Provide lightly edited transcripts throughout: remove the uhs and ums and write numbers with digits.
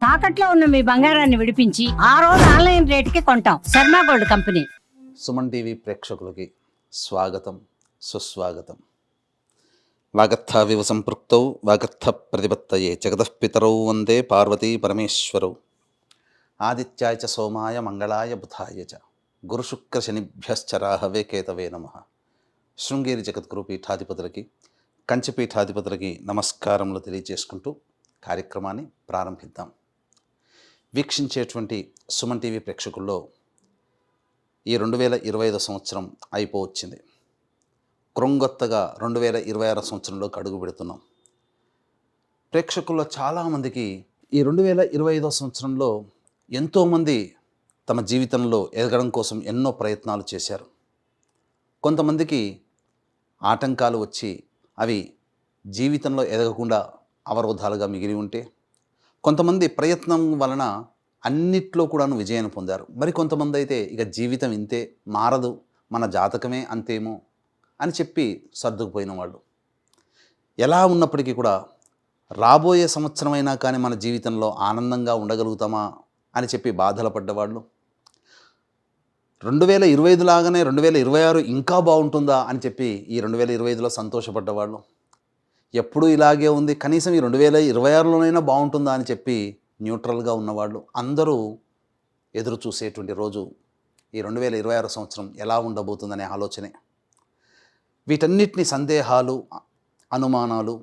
తాకట్లో ఉన్న మీ బంగారాన్ని విడిపించి ఆ రోజు ఆన్లైన్ రేటుకి కొంటాం. Sharma gold company. Suman TV ప్రేక్షకులకి స్వాగతం, సుస్వాగతం. వాగర్థావివ సంపృక్తౌ వాగర్థ ప్రతిపత్తయే జగతఃపితరౌ వందే పార్వతీ పరమేశ్వరౌ. ఆదిత్యాయ చ సోమాయ మంగళాయ బుధాయ చ గురుశుక్రశనిభ్యశ్చరాహవే కేతవే నమః. శృంగేరి జగద్గురు పీఠాధిపతులకి, కంచిపీఠాధిపతులకి నమస్కారములు తెలియజేసుకుంటూ కార్యక్రమాన్ని ప్రారంభిద్దాం. వీక్షించేటువంటి సుమన్ టీవీ ప్రేక్షకుల్లో ఈ 2025 సంవత్సరం అయిపోవచ్చింది. క్రొంగొత్తగా 2026 సంవత్సరంలోకి అడుగు పెడుతున్నాం. ప్రేక్షకుల్లో చాలామందికి ఈ 2025 సంవత్సరంలో ఎంతోమంది తమ జీవితంలో ఎదగడం కోసం ఎన్నో ప్రయత్నాలు చేశారు. కొంతమందికి ఆటంకాలు వచ్చి అవి జీవితంలో ఎదగకుండా అవరోధాలుగా మిగిలి ఉంటే, కొంతమంది ప్రయత్నం వలన అన్నిట్లో కూడాను విజయాన్ని పొందారు. మరి కొంతమంది అయితే ఇక జీవితం ఇంతే, మారదు, మన జాతకమే అంతేమో అని చెప్పి సర్దుకుపోయిన వాళ్ళు. ఎలా ఉన్నప్పటికీ కూడా రాబోయే సంవత్సరమైనా కానీ మన జీవితంలో ఆనందంగా ఉండగలుగుతామా అని చెప్పి బాధలు పడ్డవాళ్ళు, 2025 లాగానే 2026 ఇంకా బాగుంటుందా అని చెప్పి ఈ 2025లో సంతోషపడ్డవాళ్ళు, ఎప్పుడు ఇలాగే ఉంది కనీసం ఈ 2026లోనైనా బాగుంటుందా అని చెప్పి న్యూట్రల్గా ఉన్నవాళ్ళు అందరూ ఎదురు చూసేటువంటి రోజు ఈ 2026 సంవత్సరం ఎలా ఉండబోతుందనే ఆలోచనే. వీటన్నిటిని సందేహాలు, అనుమానాలు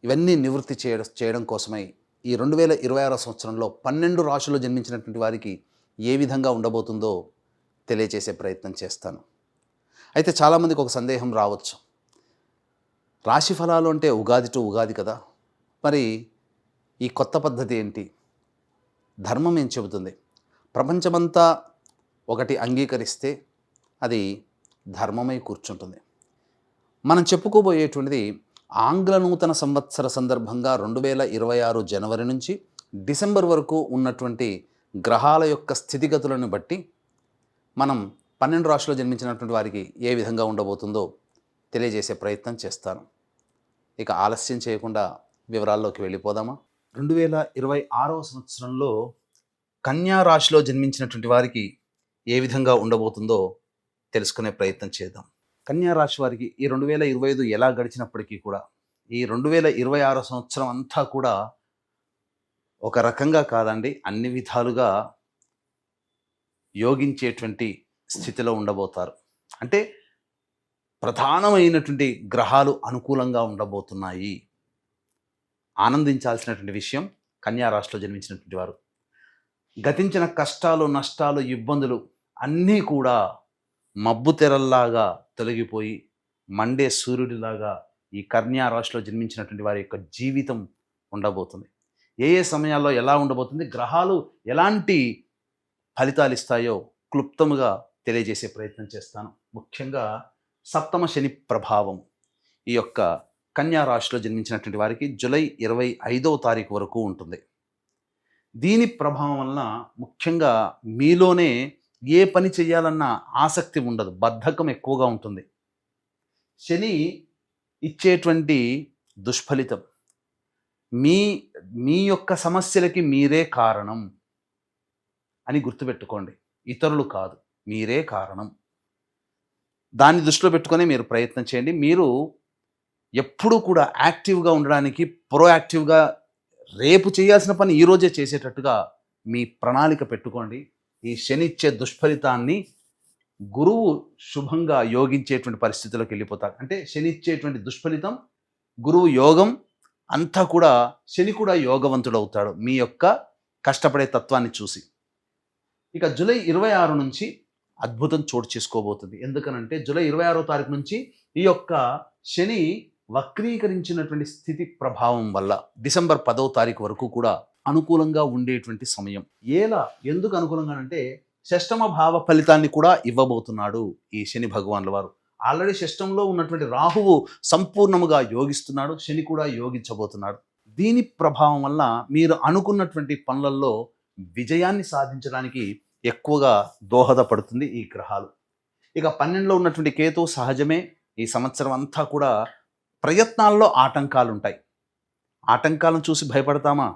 ఇవన్నీ నివృత్తి చేయడం కోసమై ఈ 2026 సంవత్సరంలో 12 రాశుల్లో జన్మించినటువంటి వారికి ఏ విధంగా ఉండబోతుందో తెలియజేసే ప్రయత్నం చేస్తాను. అయితే చాలామందికి ఒక సందేహం రావచ్చు, రాశి ఫలాలు అంటే ఉగాది టు ఉగాది కదా, మరి ఈ కొత్త పద్ధతి ఏంటి? ధర్మం ఏం చెబుతుంది? ప్రపంచమంతా ఒకటి అంగీకరిస్తే అది ధర్మమై కూర్చుంటుంది. మనం చెప్పుకోబోయేటువంటిది ఆంగ్ల నూతన సంవత్సర సందర్భంగా 2026 జనవరి నుంచి డిసెంబర్ వరకు ఉన్నటువంటి గ్రహాల యొక్క స్థితిగతులను బట్టి మనం 12 రాశుల్లో జన్మించినటువంటి వారికి ఏ విధంగా ఉండబోతుందో తెలియజేసే ప్రయత్నం చేస్తాను. ఇక ఆలస్యం చేయకుండా వివరాల్లోకి వెళ్ళిపోదామా? 2026 సంవత్సరంలో కన్యా రాశిలో జన్మించినటువంటి వారికి ఏ విధంగా ఉండబోతుందో తెలుసుకునే ప్రయత్నం చేద్దాం. కన్యా రాశి వారికి ఈ 2025 ఎలా గడిచినప్పటికీ కూడా ఈ 2026 సంవత్సరం అంతా కూడా ఒక రకంగా కాదండి, అన్ని విధాలుగా యోగించేటువంటి స్థితిలో ఉండబోతారు. అంటే ప్రధానమైనటువంటి గ్రహాలు అనుకూలంగా ఉండబోతున్నాయి. ఆనందించాల్సినటువంటి విషయం కన్యా రాశిలో జన్మించినటువంటి వారు. గతించిన కష్టాలు, నష్టాలు, ఇబ్బందులు అన్నీ కూడా మబ్బు తెరల్లాగా తొలగిపోయి మండే సూర్యుడిలాగా ఈ కన్యా రాశిలో జన్మించినటువంటి వారి యొక్క జీవితం ఉండబోతుంది. ఏ ఏ సమయాల్లో ఎలా ఉండబోతుంది, గ్రహాలు ఎలాంటి ఫలితాలు ఇస్తాయో క్లుప్తముగా తెలియజేసే ప్రయత్నం చేస్తాను. ముఖ్యంగా సప్తమ శని ప్రభావం ఈ యొక్క కన్యా రాశిలో జన్మించినటువంటి వారికి జూలై 25వ తారీఖు వరకు ఉంటుంది. దీని ప్రభావం వలన ముఖ్యంగా మీలోనే ఏ పని చేయాలన్న ఆసక్తి ఉండదు, బద్ధకం ఎక్కువగా ఉంటుంది. శని ఇచ్చేటువంటి దుష్ఫలితం మీ యొక్క సమస్యలకి మీరే కారణం అని గుర్తుపెట్టుకోండి. ఇతరులు కాదు, మీరే కారణం. దాన్ని దృష్టిలో పెట్టుకొని మీరు ప్రయత్నం చేయండి. మీరు ఎప్పుడూ కూడా యాక్టివ్గా ఉండడానికి, ప్రోయాక్టివ్గా రేపు చేయాల్సిన పని ఈరోజే చేసేటట్టుగా మీ ప్రణాళిక పెట్టుకోండి. ఈ శని ఇచ్చే దుష్ఫలితాన్ని గురువు శుభంగా యోగించేటువంటి పరిస్థితిలోకి వెళ్ళిపోతారు. అంటే శని ఇచ్చేటువంటి దుష్ఫలితం గురువు యోగం అంతా కూడా, శని కూడా యోగవంతుడవుతాడు మీ యొక్క కష్టపడే తత్వాన్ని చూసి. ఇక జూలై 26 నుంచి అద్భుతం చోటు చేసుకోబోతుంది. ఎందుకనంటే జూలై 26వ తారీఖు నుంచి ఈ యొక్క శని వక్రీకరించినటువంటి స్థితి ప్రభావం వల్ల డిసెంబర్ 10వ తారీఖు వరకు కూడా అనుకూలంగా ఉండేటువంటి సమయం. ఎందుకు అనుకూలంగా అంటే షష్టమ భావ ఫలితాన్ని కూడా ఇవ్వబోతున్నాడు ఈ శని భగవానుల వారు. ఆల్రెడీ షష్టంలో ఉన్నటువంటి రాహువు సంపూర్ణముగా యోగిస్తున్నాడు, శని కూడా యోగించబోతున్నాడు. దీని ప్రభావం వల్ల మీరు అనుకున్నటువంటి పనులలో విజయాన్ని సాధించడానికి ఎక్కువగా దోహదపడుతుంది ఈ గ్రహాలు. ఇక 12లో ఉన్నటువంటి కేతు సహజమే. ఈ సంవత్సరం అంతా కూడా ప్రయత్నాల్లో ఆటంకాలు ఉంటాయి. ఆటంకాలను చూసి భయపడతామా?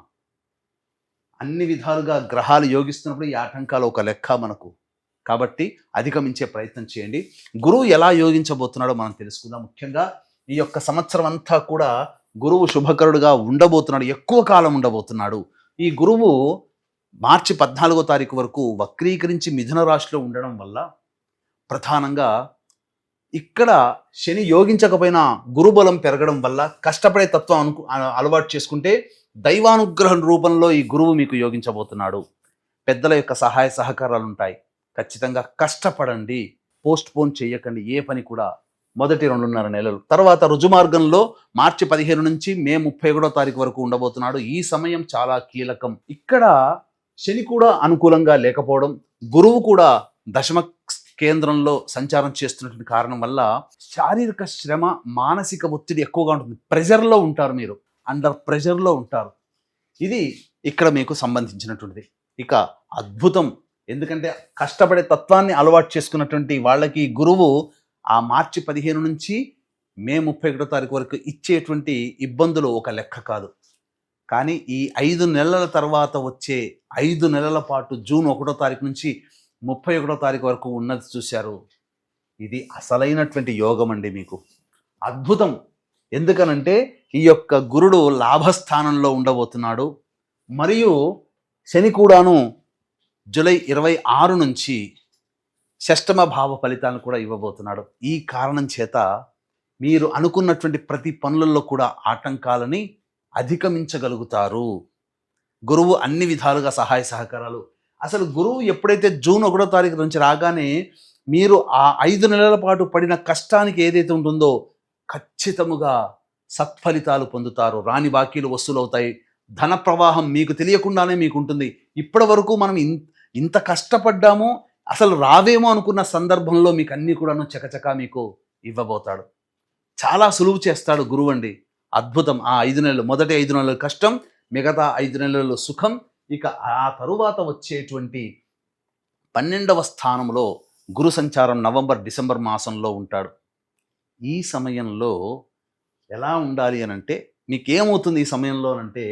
అన్ని విధాలుగా గ్రహాలు యోగిస్తున్నప్పుడు ఈ ఆటంకాలు ఒక లెక్క మనకు. కాబట్టి అధిగమించే ప్రయత్నం చేయండి. గురువు ఎలా యోగించబోతున్నాడో మనం తెలుసుకుందాం. ముఖ్యంగా ఈ యొక్క సంవత్సరం అంతా కూడా గురువు శుభకరుడుగా ఉండబోతున్నాడు, ఎక్కువ కాలం ఉండబోతున్నాడు. ఈ గురువు మార్చి 14వ తారీఖు వరకు వక్రీకరించి మిథున రాశిలో ఉండడం వల్ల ప్రధానంగా ఇక్కడ శని యోగించకపోయినా గురుబలం పెరగడం వల్ల కష్టపడే తత్వం అలవాటు చేసుకుంటే దైవానుగ్రహం రూపంలో ఈ గురువు మీకు యోగించబోతున్నాడు. పెద్దల యొక్క సహాయ సహకారాలు ఉంటాయి. ఖచ్చితంగా కష్టపడండి, పోస్ట్ పోన్ చేయకండి ఏ పని కూడా. మొదటి 2.5 నెలలు తర్వాత రుజుమార్గంలో మార్చి 15 నుంచి మే 31వ తారీఖు వరకు ఉండబోతున్నాడు. ఈ సమయం చాలా కీలకం. ఇక్కడ శని కూడా అనుకూలంగా లేకపోవడం, గురువు కూడా దశమ కేంద్రంలో సంచారం చేస్తున్నటువంటి కారణం వల్ల శారీరక శ్రమ, మానసిక ఒత్తిడి ఎక్కువగా ఉంటుంది. ప్రెజర్లో ఉంటారు, మీరు అండర్ ప్రెజర్లో ఉంటారు. ఇది ఇక్కడ మీకు సంబంధించినటువంటిది. ఇక అద్భుతం, ఎందుకంటే కష్టపడే తత్వాన్ని అలవాటు చేసుకున్నటువంటి వాళ్ళకి గురువు ఆ మార్చి 15 నుంచి మే 31వ తారీఖు వరకు ఇచ్చేటువంటి ఇబ్బందులు ఒక లెక్క కాదు. కానీ ఈ 5 నెలల తర్వాత వచ్చే 5 నెలల పాటు జూన్ 1వ తారీఖు నుంచి 31వ తారీఖు వరకు ఉన్నది చూశారు, ఇది అసలైనటువంటి యోగం అండి మీకు. అద్భుతం. ఎందుకనంటే ఈ యొక్క గురుడు లాభస్థానంలో ఉండబోతున్నాడు. మరియు శని కూడాను జూలై 26 నుంచి షష్టమ భావ ఫలితాలను కూడా ఇవ్వబోతున్నాడు. ఈ కారణం చేత మీరు అనుకున్నటువంటి ప్రతి పనులలో కూడా ఆటంకాలని అధిగమించగలుగుతారు. గురువు అన్ని విధాలుగా సహాయ సహకారాలు. అసలు గురువు ఎప్పుడైతే జూన్ 1వ తారీఖు నుంచి రాగానే మీరు ఆ 5 నెలల పాటు పడిన కష్టానికి ఏదైతే ఉంటుందో ఖచ్చితముగా సత్ఫలితాలు పొందుతారు. రాని బాకీలు వసూలవుతాయి. ధన ప్రవాహం మీకు తెలియకుండానే మీకు ఉంటుంది. ఇప్పటి వరకు మనం ఇంత కష్టపడ్డాము, అసలు రావేమో అనుకున్న సందర్భంలో మీకు అన్నీ కూడాను చకచకా మీకు ఇవ్వబోతాడు. చాలా సులువు చేస్తాడు గురువు అండి. అద్భుతం. ఆ 5 నెలలు, మొదటి 5 నెలలు కష్టం, మిగతా 5 నెలలు సుఖం. ఇక ఆ తరువాత వచ్చేటువంటి 12వ స్థానంలో గురు సంచారం నవంబర్ డిసెంబర్ మాసంలో ఉంటాడు. ఈ సమయంలో ఎలా ఉండాలి అని అంటే మీకేమవుతుంది ఈ సమయంలో అంటే,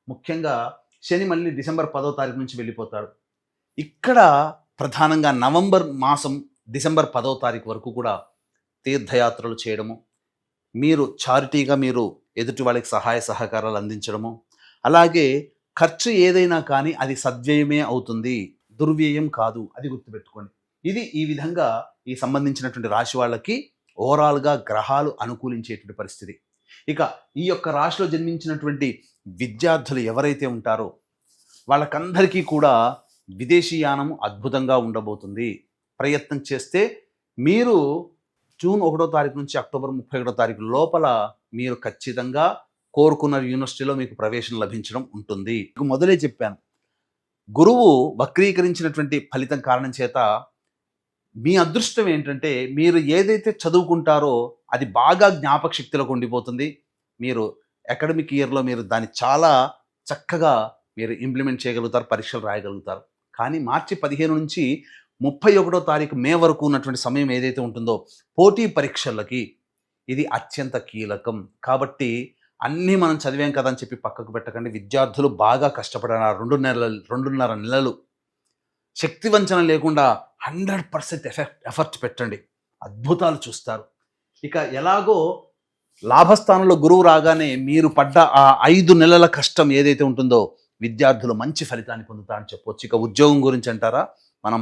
ముఖ్యంగా శని మళ్ళీ డిసెంబర్ 10వ తారీఖు నుంచి వెళ్ళిపోతాడు. ఇక్కడ ప్రధానంగా నవంబర్ మాసం డిసెంబర్ 10వ తారీఖు వరకు కూడా తీర్థయాత్రలు చేయడము, మీరు చారిటీగా మీరు ఎదుటి వాళ్ళకి సహాయ సహకారాలు అందించడము, అలాగే ఖర్చు ఏదైనా కానీ అది సద్వ్యయమే అవుతుంది, దుర్వ్యయం కాదు, అది గుర్తుపెట్టుకోండి. ఇది ఈ విధంగా ఈ సంబంధించినటువంటి రాశి వాళ్ళకి ఓవరాల్గా గ్రహాలు అనుకూలించేటువంటి పరిస్థితి. ఇక ఈ యొక్క రాశిలో జన్మించినటువంటి విద్యార్థులు ఎవరైతే ఉంటారో వాళ్ళకందరికీ కూడా విదేశీయానము అద్భుతంగా ఉండబోతుంది. ప్రయత్నం చేస్తే మీరు జూన్ 1వ తారీఖు నుంచి అక్టోబర్ 31వ తారీఖు లోపల మీరు ఖచ్చితంగా కోరుకున్న యూనివర్సిటీలో మీకు ప్రవేశం లభించడం ఉంటుంది. మొదలే చెప్పాను, గురువు వక్రీకరించినటువంటి ఫలితం కారణం చేత మీ అదృష్టం ఏంటంటే మీరు ఏదైతే చదువుకుంటారో అది బాగా జ్ఞాపక శక్తిలోకి ఉండిపోతుంది. మీరు అకాడమిక్ ఇయర్లో మీరు దాన్ని చాలా చక్కగా మీరు ఇంప్లిమెంట్ చేయగలుగుతారు, పరీక్షలు రాయగలుగుతారు. కానీ మార్చి 15 నుంచి 31వ తారీఖు మే వరకు ఉన్నటువంటి సమయం ఏదైతే ఉంటుందో పోటీ పరీక్షలకి ఇది అత్యంత కీలకం. కాబట్టి అన్నీ మనం చదివాం కదా అని చెప్పి పక్కకు పెట్టకండి. విద్యార్థులు బాగా కష్టపడారు. 2.5 నెలలు శక్తి వంచన లేకుండా 100% ఎఫర్ట్ పెట్టండి, అద్భుతాలు చూస్తారు. ఇక ఎలాగో లాభస్థానంలో గురువు రాగానే మీరు పడ్డ ఆ 5 నెలల కష్టం ఏదైతే ఉంటుందో విద్యార్థులు మంచి ఫలితాన్ని పొందుతారని చెప్పవచ్చు. ఇక ఉద్యోగం గురించి అంటారా, మనం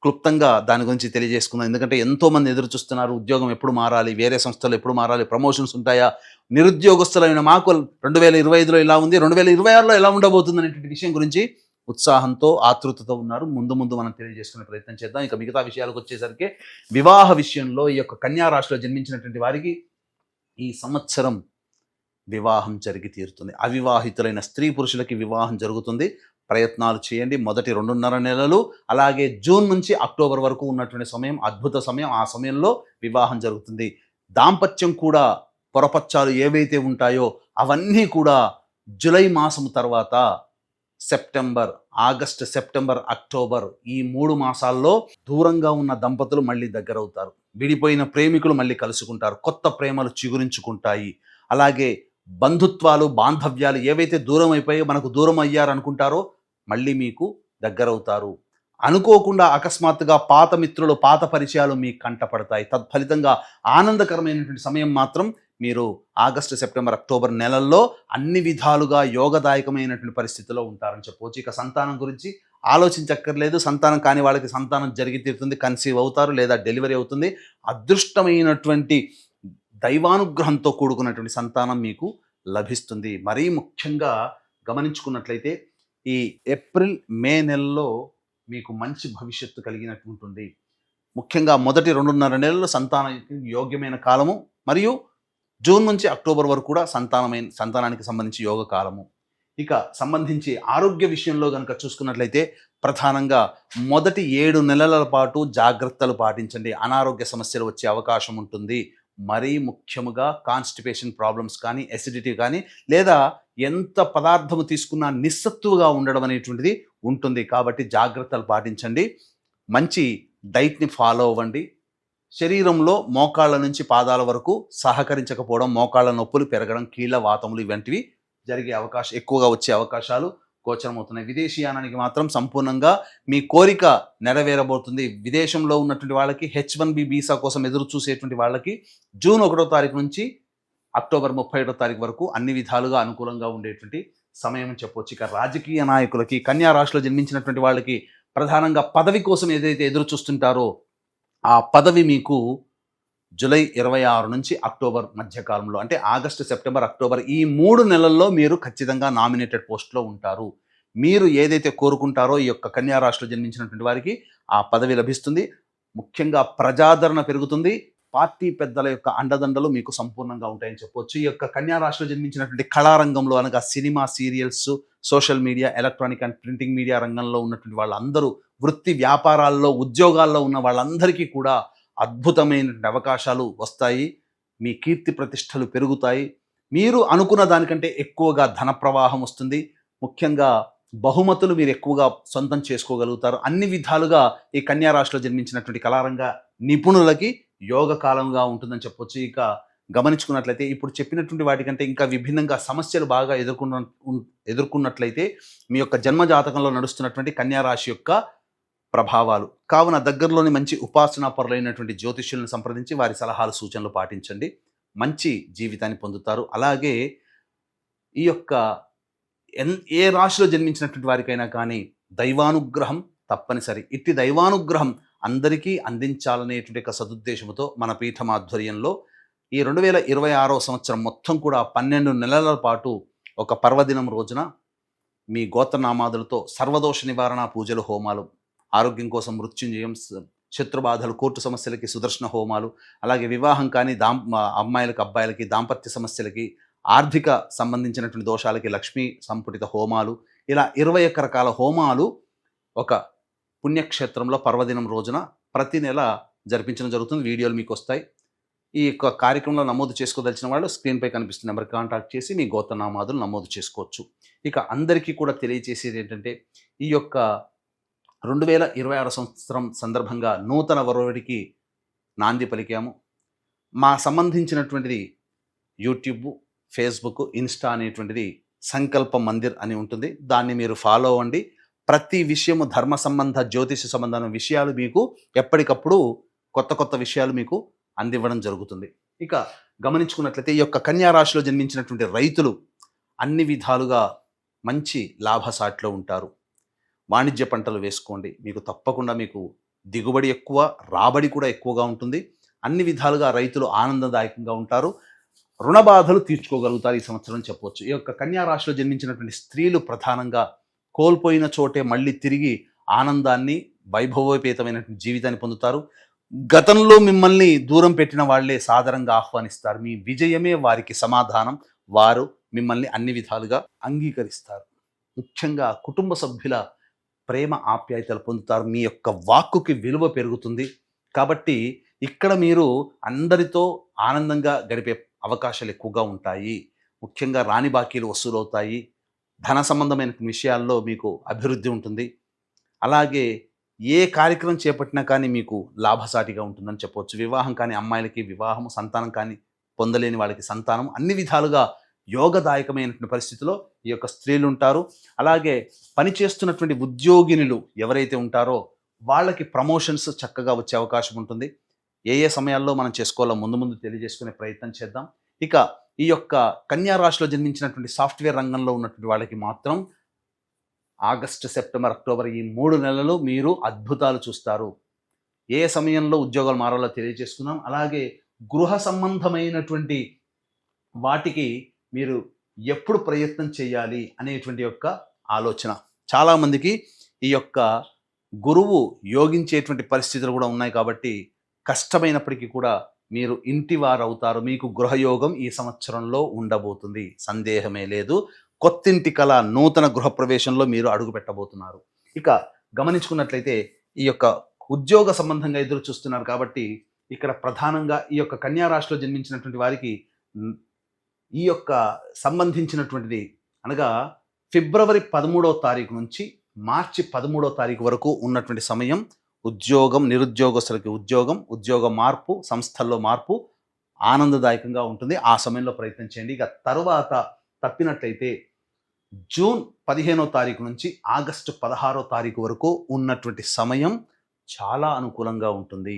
క్లుప్తంగా దాని గురించి తెలియజేసుకుందాం. ఎందుకంటే ఎంతోమంది ఎదురు చూస్తున్నారు, ఉద్యోగం ఎప్పుడు మారాలి, వేరే సంస్థలు ఎప్పుడు మారాలి, ప్రమోషన్స్ ఉంటాయా, నిరుద్యోగస్తులైన మాకు 2025లో ఇలా ఉంది, 2026లో ఎలా ఉండబోతుంది అనేటువంటి విషయం గురించి ఉత్సాహంతో ఆతృతతో ఉన్నారు. ముందు మనం తెలియజేసుకునే ప్రయత్నం చేద్దాం. ఇక మిగతా విషయాలకు వచ్చేసరికి వివాహ విషయంలో ఈ యొక్క కన్యా రాశిలో జన్మించినటువంటి వారికి ఈ సంవత్సరం వివాహం జరిగి తీరుతుంది. అవివాహితులైన స్త్రీ పురుషులకి వివాహం జరుగుతుంది. ప్రయత్నాలు చేయండి. మొదటి 2.5 నెలలు అలాగే జూన్ నుంచి అక్టోబర్ వరకు ఉన్నటువంటి సమయం అద్భుత సమయం. ఆ సమయంలో వివాహం జరుగుతుంది. దాంపత్యం కూడా పొరపచ్చాలు ఏవైతే ఉంటాయో అవన్నీ కూడా జూలై మాసం తర్వాత ఆగస్టు, సెప్టెంబర్, అక్టోబర్ ఈ 3 మాసాల్లో దూరంగా ఉన్న దంపతులు మళ్ళీ దగ్గరవుతారు. విడిపోయిన ప్రేమికులు మళ్ళీ కలుసుకుంటారు. కొత్త ప్రేమలు చిగురించుకుంటాయి. అలాగే బంధుత్వాలు బాంధవ్యాలు ఏవైతే దూరం అయిపోయాయో, మనకు దూరం అయ్యారనుకుంటారో మళ్ళీ మీకు దగ్గరవుతారు. అనుకోకుండా అకస్మాత్తుగా పాత మిత్రులు, పాత పరిచయాలు మీకు కంటపడతాయి. తత్ఫలితంగా ఆనందకరమైనటువంటి సమయం మాత్రం మీరు ఆగస్టు, సెప్టెంబర్, అక్టోబర్ నెలల్లో అన్ని విధాలుగా యోగదాయకమైనటువంటి పరిస్థితిలో ఉంటారని చెప్పవచ్చు. ఇక సంతానం గురించి ఆలోచించక్కర్లేదు. సంతానం కాని వాళ్ళకి సంతానం జరిగి తీరుతుంది, కన్సీవ్ అవుతారు లేదా డెలివరీ అవుతుంది. అదృష్టమైనటువంటి దైవానుగ్రహంతో కూడుకున్నటువంటి సంతానం మీకు లభిస్తుంది. మరీ ముఖ్యంగా గమనించుకున్నట్లయితే ఈ ఏప్రిల్, మే నెలలో మీకు మంచి భవిష్యత్తు కలిగినట్టు ఉంటుంది. ముఖ్యంగా మొదటి 2.5 నెలలు సంతానానికి యోగ్యమైన కాలము, మరియు జూన్ నుంచి అక్టోబర్ వరకు కూడా సంతానానికి సంబంధించి యోగ కాలము. ఇక సంబంధించి ఆరోగ్య విషయంలో కనుక చూసుకున్నట్లయితే ప్రధానంగా మొదటి 7 నెలల పాటు జాగ్రత్తలు పాటించండి. అనారోగ్య సమస్యలు వచ్చే అవకాశం ఉంటుంది. మరీ ముఖ్యముగా కాన్స్టిపేషన్ ప్రాబ్లమ్స్ కానీ, ఎసిడిటీ కానీ, లేదా ఎంత పదార్థము తీసుకున్నా నిస్సత్తుగా ఉండడం అనేటువంటిది ఉంటుంది. కాబట్టి జాగ్రత్తలు పాటించండి. మంచి డైట్ని ఫాలో అవ్వండి. శరీరంలో మోకాళ్ళ నుంచి పాదాల వరకు సహకరించకపోవడం, మోకాళ్ళ నొప్పులు పెరగడం, కీళ్ళ వాతములు ఇవంటివి జరిగే అవకాశం, ఎక్కువగా వచ్చే అవకాశాలు గోచరమవుతున్నాయి. విదేశీయానానికి మాత్రం సంపూర్ణంగా మీ కోరిక నెరవేరబోతుంది. విదేశంలో ఉన్నటువంటి వాళ్ళకి, H1B వీసా కోసం ఎదురు చూసేటువంటి వాళ్ళకి జూన్ 1వ తారీఖు నుంచి అక్టోబర్ 31వ తారీఖు వరకు అన్ని విధాలుగా అనుకూలంగా ఉండేటువంటి సమయం అని చెప్పవచ్చు. ఇక రాజకీయ నాయకులకి, కన్యా రాశిలో జన్మించినటువంటి వాళ్ళకి ప్రధానంగా పదవి కోసం ఏదైతే ఎదురు చూస్తుంటారో ఆ పదవి మీకు జూలై 26 నుంచి అక్టోబర్ మధ్యకాలంలో, అంటే ఆగస్టు, సెప్టెంబర్, అక్టోబర్ ఈ 3 నెలల్లో మీరు ఖచ్చితంగా నామినేటెడ్ పోస్ట్లో ఉంటారు. మీరు ఏదైతే కోరుకుంటారో ఈ యొక్క కన్యా రాశిలో జన్మించినటువంటి వారికి ఆ పదవి లభిస్తుంది. ముఖ్యంగా ప్రజాదరణ పెరుగుతుంది. పార్టీ పెద్దల యొక్క అండదండలు మీకు సంపూర్ణంగా ఉంటాయని చెప్పవచ్చు. ఈ యొక్క కన్యా రాశిలో జన్మించినటువంటి కళారంగంలో అనగా cinema, serials, social media, electronic and printing media రంగంలో ఉన్నటువంటి వాళ్ళందరూ, వృత్తి వ్యాపారాల్లో, ఉద్యోగాల్లో ఉన్న వాళ్ళందరికీ కూడా అద్భుతమైనటువంటి అవకాశాలు వస్తాయి. మీ కీర్తి ప్రతిష్టలు పెరుగుతాయి. మీరు అనుకున్న దానికంటే ఎక్కువగా ధన ప్రవాహం వస్తుంది. ముఖ్యంగా బహుమతులు మీరు ఎక్కువగా సొంతం చేసుకోగలుగుతారు. అన్ని విధాలుగా ఈ కన్యా రాశిలో జన్మించినటువంటి కళారంగ నిపుణులకి యోగ కాలంగా ఉంటుందని చెప్పొచ్చు. ఇక గమనించుకున్నట్లయితే ఇప్పుడు చెప్పినటువంటి వాటికంటే ఇంకా విభిన్నంగా సమస్యలు బాగా ఎదుర్కొన్నట్లయితే మీ యొక్క జన్మ జాతకంలో నడుస్తున్నటువంటి కన్యా రాశి యొక్క ప్రభావాలు. కావున దగ్గరలోని మంచి ఉపాసనా పరులైనటువంటి జ్యోతిష్యులను సంప్రదించి వారి సలహాలు, సూచనలు పాటించండి. మంచి జీవితాన్ని పొందుతారు. అలాగే ఈ యొక్క ఏ రాశిలో జన్మించినటువంటి వారికైనా కానీ దైవానుగ్రహం తప్పనిసరి. ఇట్టి దైవానుగ్రహం అందరికీ అందించాలనేటువంటి ఒక సదుద్దేశంతో మన పీఠం ఆధ్వర్యంలో ఈ 2026వ సంవత్సరం మొత్తం కూడా 12 నెలల పాటు ఒక పర్వదినం రోజున మీ గోత్రనామాదులతో సర్వదోష నివారణ పూజలు, హోమాలు, ఆరోగ్యం కోసం మృత్యుంజయం, శత్రుబాధలు, కోర్టు సమస్యలకి సుదర్శన హోమాలు, అలాగే వివాహం కానీ అమ్మాయిలకి, అబ్బాయిలకి, దాంపత్య సమస్యలకి, ఆర్థిక సంబంధించినటువంటి దోషాలకి లక్ష్మీ సంపుటిత హోమాలు, ఇలా 21 రకాల హోమాలు ఒక పుణ్యక్షేత్రంలో పర్వదినం రోజున ప్రతి నెల జరిపించడం జరుగుతుంది. వీడియోలు మీకు వస్తాయి. ఈ యొక్క కార్యక్రమంలో నమోదు చేసుకోదలిచిన వాళ్ళు స్క్రీన్పై కనిపిస్తున్న నెంబర్కి కాంటాక్ట్ చేసి మీ గోత్రనామాదులు నమోదు చేసుకోవచ్చు. ఇక అందరికీ కూడా తెలియజేసేది ఏంటంటే, ఈ యొక్క 2026 సంవత్సరం సందర్భంగా నూతన వరవడికి నాంది పలికాము. మా సంబంధించినటువంటిది యూట్యూబ్, ఫేస్బుక్, ఇన్స్టా అనేటువంటిది సంకల్ప మందిర్ అని ఉంటుంది. దాన్ని మీరు ఫాలో అవ్వండి. ప్రతి విషయము ధర్మ సంబంధ, జ్యోతిష సంబంధమైన విషయాలు మీకు ఎప్పటికప్పుడు కొత్త కొత్త విషయాలు మీకు అందివ్వడం జరుగుతుంది. ఇక గమనించుకున్నట్లయితే ఈ యొక్క కన్యా రాశిలో జన్మించినటువంటి రైతులు అన్ని విధాలుగా మంచి లాభసాటిలో ఉంటారు. వాణిజ్య పంటలు వేసుకోండి. మీకు తప్పకుండా మీకు దిగుబడి ఎక్కువ, రాబడి కూడా ఎక్కువగా ఉంటుంది. అన్ని విధాలుగా రైతులు ఆనందదాయకంగా ఉంటారు. రుణ బాధలు తీర్చుకోగలుగుతారు ఈ సంవత్సరం చెప్పవచ్చు. ఈ యొక్క కన్యా రాశిలో జన్మించినటువంటి స్త్రీలు ప్రధానంగా కోల్పోయిన చోటే మళ్ళీ తిరిగి ఆనందాన్ని, వైభవోపేతమైనటువంటి జీవితాన్ని పొందుతారు. గతంలో మిమ్మల్ని దూరం పెట్టిన వాళ్లే సాదరంగా ఆహ్వానిస్తారు. మీ విజయమే వారికి సమాధానం. వారు మిమ్మల్ని అన్ని విధాలుగా అంగీకరిస్తారు. ముఖ్యంగా కుటుంబ సభ్యుల ప్రేమ, ఆప్యాయతలు పొందుతారు. మీ యొక్క వాక్కుకి విలువ పెరుగుతుంది. కాబట్టి ఇక్కడ మీరు అందరితో ఆనందంగా గడిపే అవకాశాలు ఎక్కువగా ఉంటాయి. ముఖ్యంగా రాని బాకీలు వసూలవుతాయి. ధన సంబంధమైన విషయాల్లో మీకు అభివృద్ధి ఉంటుంది. అలాగే ఏ కార్యక్రమం చేపట్టినా కానీ మీకు లాభసాటిగా ఉంటుందని చెప్పవచ్చు. వివాహం కాని అమ్మాయిలకి వివాహము, సంతానం కానీ పొందలేని వాళ్ళకి సంతానం, అన్ని విధాలుగా యోగదాయకమైనటువంటి పరిస్థితిలో ఈ యొక్క స్త్రీలు ఉంటారు. అలాగే పనిచేస్తున్నటువంటి ఉద్యోగినులు ఎవరైతే ఉంటారో వాళ్ళకి ప్రమోషన్స్ చక్కగా వచ్చే అవకాశం ఉంటుంది. ఏ ఏ సమయాల్లో మనం చేసుకోవాలో ముందు తెలియజేసుకునే ప్రయత్నం చేద్దాం. ఇక ఈ యొక్క కన్యా రాశిలో జన్మించినటువంటి సాఫ్ట్వేర్ రంగంలో ఉన్నటువంటి వాళ్ళకి మాత్రం ఆగస్టు, సెప్టెంబర్, అక్టోబర్ ఈ 3 నెలలు మీరు అద్భుతాలు చూస్తారు. ఏ సమయంలో ఉద్యోగాలు మారాలో తెలియజేసుకున్నాం. అలాగే గృహ సంబంధమైనటువంటి వాటికి మీరు ఎప్పుడు ప్రయత్నం చేయాలి అనేటువంటి యొక్క ఆలోచన. చాలామందికి ఈ యొక్క గురువు యోగించేటువంటి పరిస్థితులు కూడా ఉన్నాయి కాబట్టి కష్టమైనప్పటికీ కూడా మీరు ఇంటివారు అవుతారు. మీకు గృహయోగం ఈ సంవత్సరంలో ఉండబోతుంది, సందేహమే లేదు. కొత్తింటి కళ, నూతన గృహప్రవేశంలో మీరు అడుగు పెట్టబోతున్నారు. ఇక గమనించుకున్నట్లయితే ఈ యొక్క ఉద్యోగ సంబంధంగా ఎదురు చూస్తున్నారు కాబట్టి ఇక్కడ ప్రధానంగా ఈ యొక్క కన్యా రాశిలో జన్మించినటువంటి వారికి ఈ యొక్క సంబంధించినటువంటిది అనగా ఫిబ్రవరి 13వ తారీఖు నుంచి మార్చి 13వ తారీఖు వరకు ఉన్నటువంటి సమయం ఉద్యోగం, నిరుద్యోగస్తులకి ఉద్యోగ మార్పు, సంస్థల్లో మార్పు ఆనందదాయకంగా ఉంటుంది. ఆ సమయంలో ప్రయత్నం చేయండి. ఇక తర్వాత తప్పినట్లయితే జూన్ 15వ తారీఖు నుంచి ఆగస్టు 16వ తారీఖు వరకు ఉన్నటువంటి సమయం చాలా అనుకూలంగా ఉంటుంది.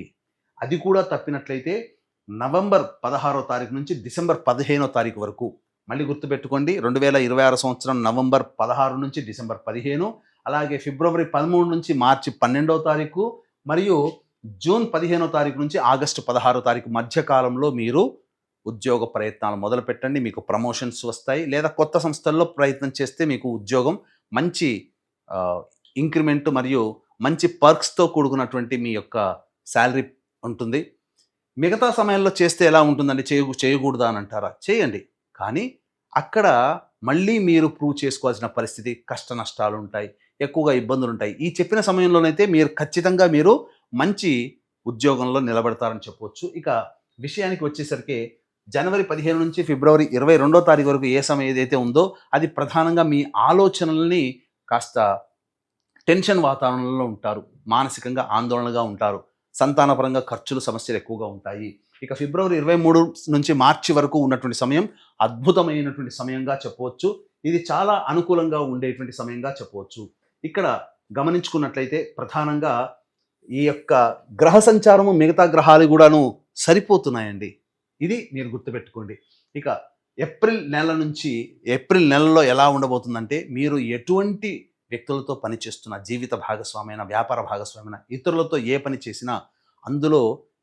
అది కూడా తప్పినట్లయితే నవంబర్ 16వ తారీఖు నుంచి డిసెంబర్ 15వ తారీఖు వరకు, మళ్ళీ గుర్తుపెట్టుకోండి, 2026 సంవత్సరం నవంబర్ 16 నుంచి డిసెంబర్ 15, అలాగే ఫిబ్రవరి 13 నుంచి మార్చి 12వ తారీఖు మరియు జూన్ 15వ తారీఖు నుంచి ఆగస్టు 16వ తారీఖు మధ్యకాలంలో మీరు ఉద్యోగ ప్రయత్నాలు మొదలు పెట్టండి. మీకు ప్రమోషన్స్ వస్తాయి. లేదా కొత్త సంస్థల్లో ప్రయత్నం చేస్తే మీకు ఉద్యోగం మంచి ఇంక్రిమెంట్ మరియు మంచి పర్క్స్తో కూడుకున్నటువంటి మీ యొక్క శాలరీ ఉంటుంది. మిగతా సమయంలో చేస్తే ఎలా ఉంటుందండి? చేయకూడదా అని అంటారా? చేయండి, కానీ అక్కడ మళ్ళీ మీరు ప్రూవ్ చేసుకోవాల్సిన పరిస్థితి, కష్ట నష్టాలు ఉంటాయి, ఎక్కువగా ఇబ్బందులు ఉంటాయి. ఈ చెప్పిన సమయంలోనైతే మీరు ఖచ్చితంగా మీరు మంచి ఉద్యోగంలో నిలబడతారని చెప్పవచ్చు. ఇక విషయానికి వచ్చేసరికి జనవరి 15 నుంచి ఫిబ్రవరి 22వ తారీఖు వరకు ఏ సమయం ఏదైతే ఉందో అది ప్రధానంగా మీ ఆలోచనల్ని కాస్త టెన్షన్ వాతావరణంలో ఉంటారు, మానసికంగా ఆందోళనగా ఉంటారు, సంతానపరంగా ఖర్చులు, సమస్యలు ఎక్కువగా ఉంటాయి. ఇక ఫిబ్రవరి 23 నుంచి మార్చి వరకు ఉన్నటువంటి సమయం అద్భుతమైనటువంటి సమయంగా చెప్పవచ్చు. ఇది చాలా అనుకూలంగా ఉండేటువంటి సమయంగా చెప్పవచ్చు. ఇక్కడ గమనించుకున్నట్లయితే ప్రధానంగా ఈ యొక్క గ్రహ సంచారము మిగతా గ్రహాలు కూడాను సరిపోతున్నాయండి. ఇది మీరు గుర్తుపెట్టుకోండి. ఇక ఏప్రిల్ నెలలో ఎలా ఉండబోతుందంటే మీరు ఎటువంటి వ్యక్తులతో పని చేస్తున్న, జీవిత భాగస్వామైన, వ్యాపార భాగస్వామైన, ఇతరులతో ఏ పని చేసినా అందులో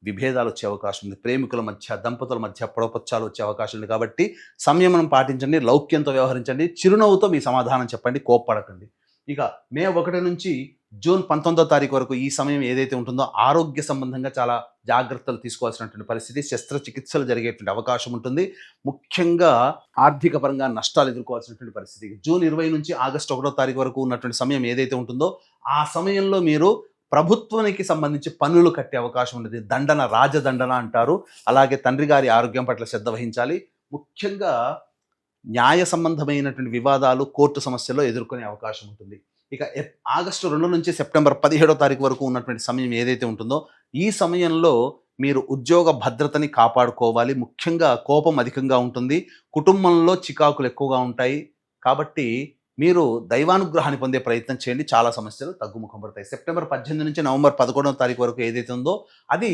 విభేదాలు వచ్చే అవకాశం ఉంది. ప్రేమికుల మధ్య, దంపతుల మధ్య పొడపచ్చాలు వచ్చే అవకాశం ఉంది. కాబట్టి సంయమనం పాటించండి, లౌక్యంతో వ్యవహరించండి, చిరునవ్వుతో మీ సమాధానం చెప్పండి, కోప్పడకండి. ఇక మే 1 నుంచి జూన్ 19వ తారీఖు వరకు ఈ సమయం ఏదైతే ఉంటుందో ఆరోగ్య సంబంధంగా చాలా జాగ్రత్తలు తీసుకోవాల్సినటువంటి పరిస్థితి, శస్త్రచికిత్సలు జరిగేటువంటి అవకాశం ఉంటుంది. ముఖ్యంగా ఆర్థిక పరంగా నష్టాలు ఎదుర్కోవాల్సినటువంటి పరిస్థితి. జూన్ 20 నుంచి ఆగస్టు 1వ తారీఖు వరకు ఉన్నటువంటి సమయం ఏదైతే ఉంటుందో ఆ సమయంలో మీరు ప్రభుత్వానికి సంబంధించి పన్నులు కట్టే అవకాశం ఉంటుంది. దండన, రాజదండన అంటారు. అలాగే తండ్రి గారి ఆరోగ్యం పట్ల శ్రద్ధ వహించాలి. ముఖ్యంగా న్యాయ సంబంధమైనటువంటి వివాదాలు, కోర్టు సమస్యల్లో ఎదుర్కొనే అవకాశం ఉంటుంది. ఇక ఆగస్టు 2 నుంచి సెప్టెంబర్ 17వ తారీఖు వరకు ఉన్నటువంటి సమయం ఏదైతే ఉంటుందో ఈ సమయంలో మీరు ఉద్యోగ భద్రతని కాపాడుకోవాలి. ముఖ్యంగా కోపం అధికంగా ఉంటుంది, కుటుంబంలో చికాకులు ఎక్కువగా ఉంటాయి. కాబట్టి మీరు దైవానుగ్రహాన్ని పొందే ప్రయత్నం చేయండి, చాలా సమస్యలు తగ్గుముఖం పడతాయి. సెప్టెంబర్ 18 నుంచి నవంబర్ 11వ తారీఖు వరకు ఏదైతే ఉందో అది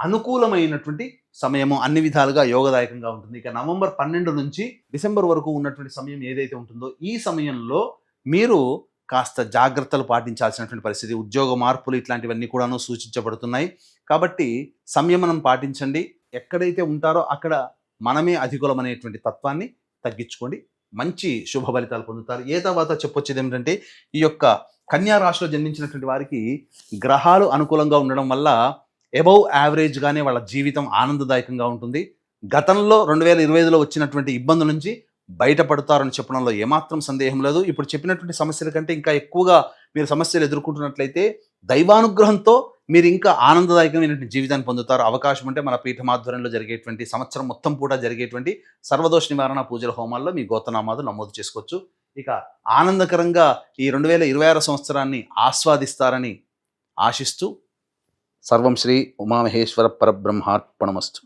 అనుకూలమైనటువంటి సమయము, అన్ని విధాలుగా యోగదాయకంగా ఉంటుంది. ఇక నవంబర్ 12 నుంచి డిసెంబర్ వరకు ఉన్నటువంటి సమయం ఏదైతే ఉంటుందో ఈ సమయంలో మీరు కాస్త జాగ్రత్తలు పాటించాల్సినటువంటి పరిస్థితి, ఉద్యోగ మార్పులు ఇట్లాంటివన్నీ కూడాను సూచించబడుతున్నాయి. కాబట్టి సంయమనం పాటించండి. ఎక్కడైతే ఉంటారో అక్కడ మనమే అధికులం అనేటువంటి తత్వాన్ని తగ్గించుకోండి. మంచి శుభ ఫలితాలు పొందుతారు. తర్వాత చెప్పొచ్చేది ఏమిటంటే ఈ యొక్క కన్యా రాశిలో జన్మించినటువంటి వారికి గ్రహాలు అనుకూలంగా ఉండడం వల్ల అబౌవ్ యావరేజ్గానే వాళ్ళ జీవితం ఆనందదాయకంగా ఉంటుంది. గతంలో 2025లో వచ్చినటువంటి ఇబ్బందుల నుంచి బయటపడతారని చెప్పడంలో ఏమాత్రం సందేహం లేదు. ఇప్పుడు చెప్పినటువంటి సమస్యల కంటే ఇంకా ఎక్కువగా మీరు సమస్యలు ఎదుర్కొంటున్నట్లయితే దైవానుగ్రహంతో మీరు ఇంకా ఆనందదాయకమైనటువంటి జీవితాన్ని పొందుతారు. అవకాశం ఉంటే మన పీఠమాధ్వర్యంలో జరిగేటువంటి సంవత్సరం మొత్తం కూడా జరిగేటువంటి సర్వదోష నివారణ పూజల హోమాల్లో మీ గోత్రనామాలు నమోదు చేసుకోవచ్చు. ఇక ఆనందకరంగా ఈ 2026 సంవత్సరాన్ని ఆస్వాదిస్తారని ఆశిస్తూ సర్వం శ్రీ ఉమామహేశ్వర పరబ్రహ్మార్పణమస్తు.